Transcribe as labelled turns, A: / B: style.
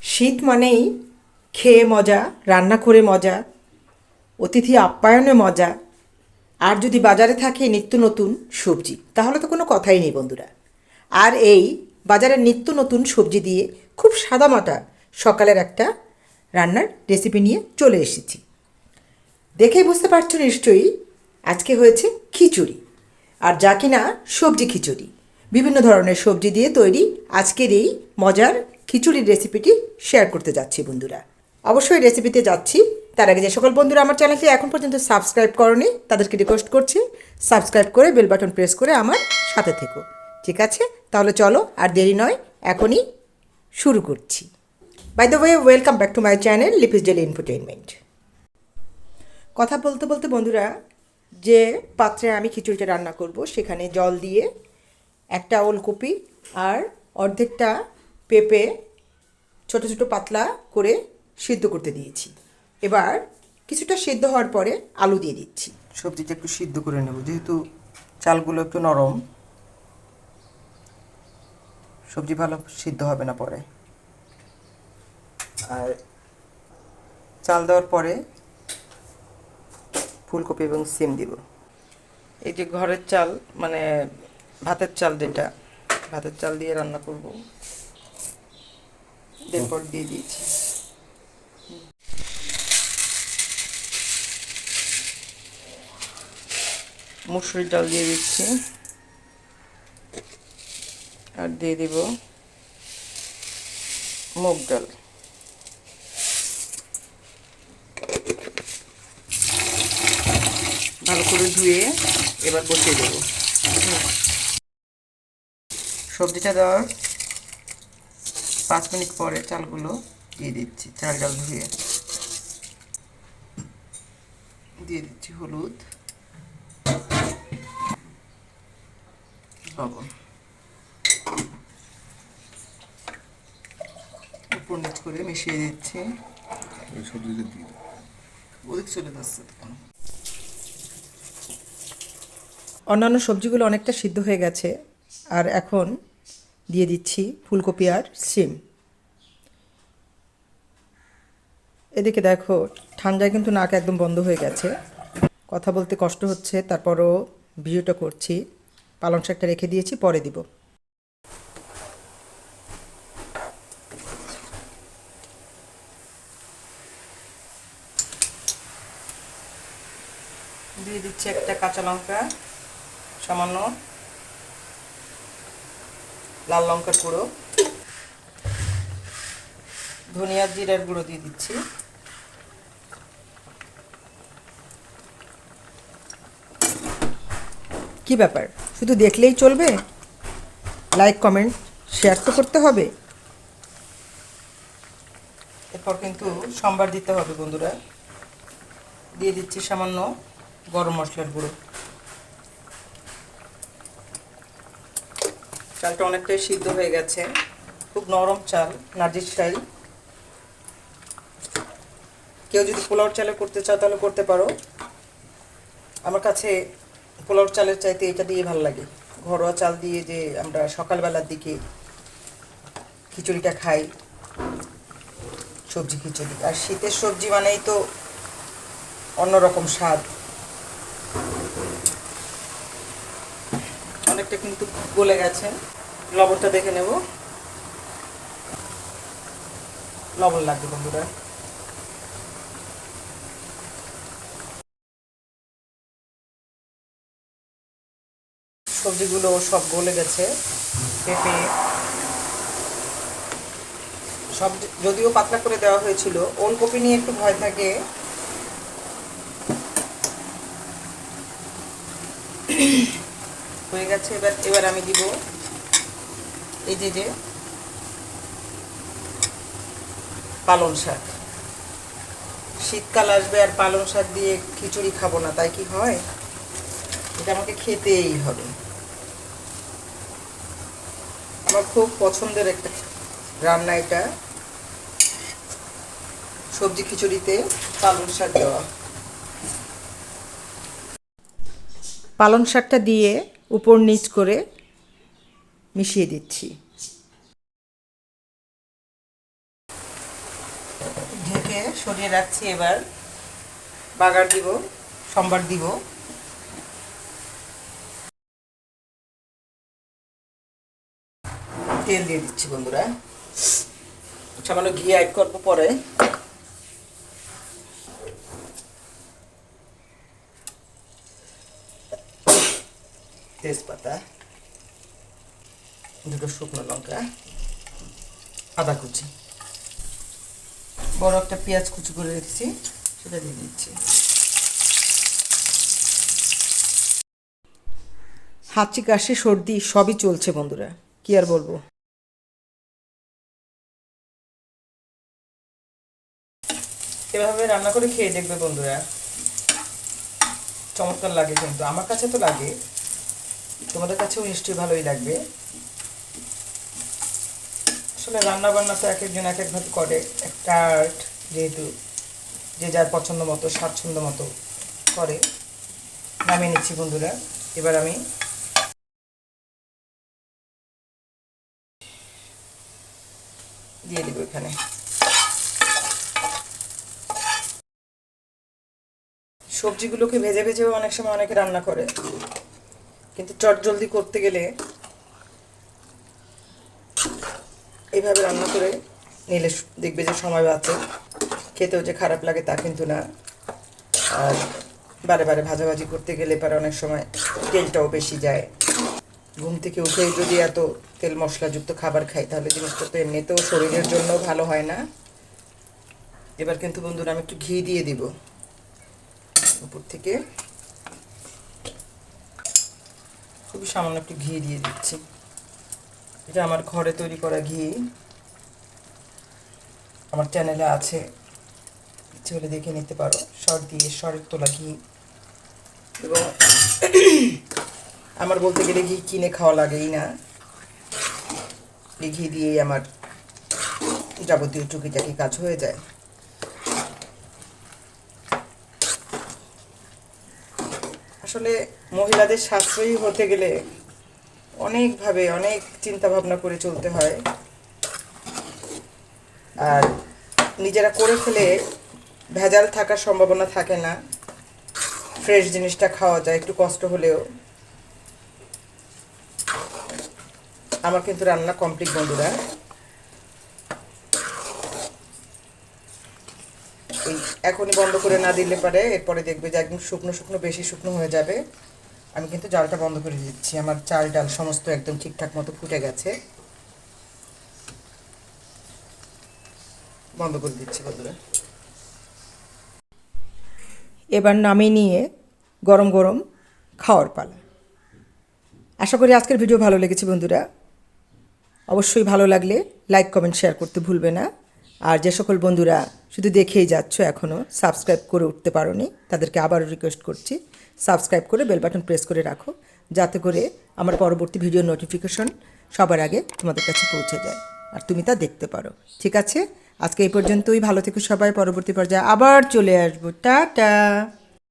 A: শীত মানেই খেয়ে মজা, রান্না করে মজা, অতিথি আপ্যায়নে মজা, আর যদি বাজারে থাকে নিত্য নতুন সবজি, তাহলে তো কোনো কথাই নেই বন্ধুরা। আর এই বাজারের নিত্য নতুন সবজি দিয়ে খুব সাদামাটা সকালের একটা রান্নার রেসিপি নিয়ে চলে এসেছি। দেখেই বুঝতে পারছো নিশ্চয়ই আজকে হয়েছে খিচুড়ি, আর যা কিনা সবজি খিচুড়ি। বিভিন্ন ধরনের সবজি দিয়ে তৈরি আজকের এই মজার খিচুড়ির রেসিপিটি শেয়ার করতে যাচ্ছি বন্ধুরা। অবশ্যই রেসিপিতে যাচ্ছি তার আগে যে সকল বন্ধুরা আমার চ্যানেলটি এখন পর্যন্ত সাবস্ক্রাইব করনি তাদেরকে রিকোয়েস্ট করছি সাবস্ক্রাইব করে বেল বাটন প্রেস করে আমার সাথে থেকো। ঠিক আছে, তাহলে চলো আর দেরি নয়, এখনই শুরু করছি। By the way, welcome back to my channel Lipi's daily entertainment. কথা বলতে বলতে বন্ধুরা, যে পাত্রে আমি খিচুড়িটা রান্না করব সেখানে জল দিয়ে একটা ওলকপি আর অর্ধেকটা পেঁপে ছোট ছোট পাতলা করে সিদ্ধ করতে দিয়েছি। এবার কিছুটা সিদ্ধ হওয়ার পরে আলু দিয়ে দিচ্ছি। সবজিটা একটু সিদ্ধ করে নেব, যেহেতু চালগুলো একটু নরম, সবজি ভালো সিদ্ধ হবে না পরে। আর চাল দেওয়ার পরে ফুলকপি এবং সিম দিব। এই যে ঘরের চাল, মানে ভাতের চাল, যেটা ভাতের চাল দিয়ে রান্না করব, এরপর দিয়ে দিয়েছি। মুসুরির ডাল দিয়ে দিচ্ছি, আর দিয়ে দিব মুগ ডাল। ভালো করে ধুয়ে এবার বসিয়ে দেবো। সবজিটা দেওয়ার 5 মিনিট পরে চালগুলো দিয়ে দিচ্ছি। চাল ডাল ধুয়ে দিয়ে দিচ্ছি হলুদ, লবণ, উপর নিচ করে মিশিয়ে দিচ্ছি। সবজিটা দিয়ে ওদিক চলে যাচ্ছে। অন্যান্য সবজিগুলো অনেকটা সিদ্ধ হয়ে গেছে, আর এখন দিয়ে দিচ্ছি ফুলকপি আর সিম। এদিকে দেখো, ঠান্ডায় কিন্তু নাক একদম বন্ধ হয়ে গেছে, কথা বলতে কষ্ট হচ্ছে, তারপরও ভিডিওটা করছি। পালং শাকটা রেখে দিয়েছি, পরে দিব। দিয়ে দিচ্ছি একটা কাঁচা লঙ্কা, সামান্য লাল লঙ্কার গুঁড়ো, ধনিয়া জিরার গুঁড়ো দিয়ে দিচ্ছি। কি ব্যাপার, শুধু দেখলেই চলবে? লাইক কমেন্ট শেয়ার তো করতে হবে। এরপর কিন্তু সম্বার দিতে হবে বন্ধুরা। দিয়ে দিচ্ছি সামান্য গরম মশলার গুঁড়ো। চালটা অনেকটাই সিদ্ধ হয়ে গেছে, খুব নরম চাল, নাজিরশাহী। কেউ যদি পোলাওর চালে করতে চাও তাহলে করতে পারো। আমার কাছে পোলাওর চালের চাইতে এটা দিয়ে ভালো লাগে। ঘরোয়া চাল দিয়ে যে আমরা সকালবেলার দিকে খিচুড়িটা খাই, সবজি খিচুড়ি, আর শীতের সবজি মানেই তো অন্যরকম স্বাদ। অনেকটা কিন্তু গলে গেছে, লবণটা দেখে নেব। লবণ লাগবে বন্ধুরা। সবজিগুলো সব গলে গেছে, পেঁপে সব যদিও পাতলা করে দেওয়া হয়েছিল। ওলকপি নিয়ে একটু ভয় থাকে, হয়ে গেছে। এবার আমি দিব এই যে পালং শাক। শীতকাল আসবে আর পালং শাক দিয়ে খিচুড়ি খাবো না, তাই কি হয়? এটা আমাকে খেতেই হবে। আমার খুব পছন্দের একটা রান্না এটা, সবজি খিচুড়িতে পালং শাক দেওয়া। পালং শাকটা দিয়ে উপর নিচ করে মিশিয়ে দিচ্ছি। সবজিগুলোকে সরিয়ে রাখছি। এবার বাগার দিব, সম্বার দিব। তেল দিয়ে দিচ্ছি বন্ধুরা, সামান্য ঘি অ্যাড করবো পরে। তেজপাতা, দুটো শুকনো লঙ্কা, আদা কুচি, বড় একটা পেঁয়াজ কুচি করে রেখেছি, সেটা দিয়ে দিচ্ছি। হাঁচি কাশি সর্দি সবই চলছে বন্ধুরা, কি আর বলবো। এভাবে রান্না করে খেয়ে দেখবে বন্ধুরা, চমৎকার লাগে। কিন্তু আমার কাছে তো লাগে, তোমাদের কাছেও নিশ্চয়ই ভালোই লাগবে। আসলে রান্না বান্না তো এক একজন এক একভাবে করে, একটা আর্ট, যেহেতু যে যার পছন্দ মতো স্বাচ্ছন্দ্য মতো করে। নামিয়ে নিচ্ছি বন্ধুরা। এবার আমি দিয়ে দিব এখানে সবজিগুলোকে। ভেজে ভেজেও অনেক সময় অনেকে রান্না করে, কিন্তু চটজলদি করতে গেলে এইভাবে রান্না করে নিলে দেখবে যে সময় বাঁচে, খেতেও যে খারাপ লাগে তা কিন্তু না। আর বারে বারে ভাজাভাজি করতে গেলে পরে অনেক সময় তেলটাও বেশি যায়। ঘুম থেকে উঠে যদি এত তেল মশলাযুক্ত খাবার খাই, তাহলে জিনিসটা তো এমনিতেও শরীরের জন্য ভালো হয় না। এবার কিন্তু বন্ধুরা আমি একটু ঘি দিয়ে দিব উপর থেকে, খুবই সামান্য একটু ঘি দিয়ে দিচ্ছি। এটা আমার ঘরে তৈরি করা ঘি, আমার চ্যানেলে আছে, ইচ্ছে হলে দেখে নিতে পারো। সরের তোলা ঘি। এবং আমার বলতে গেলে ঘি কিনে খাওয়া লাগেই না, এই ঘি দিয়েই আমার যাবতীয় টুকিটাকি কাজ হয়ে যায়। আসলে মহিলাদের সাশ্রয়ী হতে গেলে অনেকভাবে অনেক চিন্তা ভাবনা করে চলতে হয়। আর নিজেরা করে ফেলে ভেজাল থাকার সম্ভাবনা থাকে না, ফ্রেশ জিনিসটা খাওয়া যায় একটু কষ্ট হলেও। আমার কিন্তু রান্না কমপ্লিট বন্ধুরা। এই এখনই বন্ধ করে না দিলে পারে এরপরে দেখবে যে একদম শুকনো শুকনো, বেশি শুকনো হয়ে যাবে। আমি কিন্তু জালটা বন্ধ করে দিচ্ছি। আমার চাল ডাল সমস্ত একদম ঠিকঠাক মতো ফুটে গেছে, বন্ধ করে দিচ্ছি বন্ধুরা। এবার নামিয়ে নিয়ে গরম গরম খাওয়ার পালা। আশা করি আজকের ভিডিও ভালো লেগেছে বন্ধুরা। অবশ্যই ভালো লাগলে লাইক কমেন্ট শেয়ার করতে ভুলবে না। আর যে সকল বন্ধুরা শুধু দেখেই যাচ্ছ, এখনও সাবস্ক্রাইব করে উঠতে পারোনি, তাদেরকে আবারও রিকোয়েস্ট করছি সাবস্ক্রাইব করে বেল বাটন প্রেস করে রাখো, যাতে করে আমার পরবর্তী ভিডিও নোটিফিকেশন সবার আগে তোমাদের কাছে পৌঁছে যায় আর তুমি তা দেখতে পারো। ঠিক আছে, আজকে এই পর্যন্তই। ভালো থেকো সবাই, পরবর্তী পর্যায়ে আবার চলে আসবো। টাটা।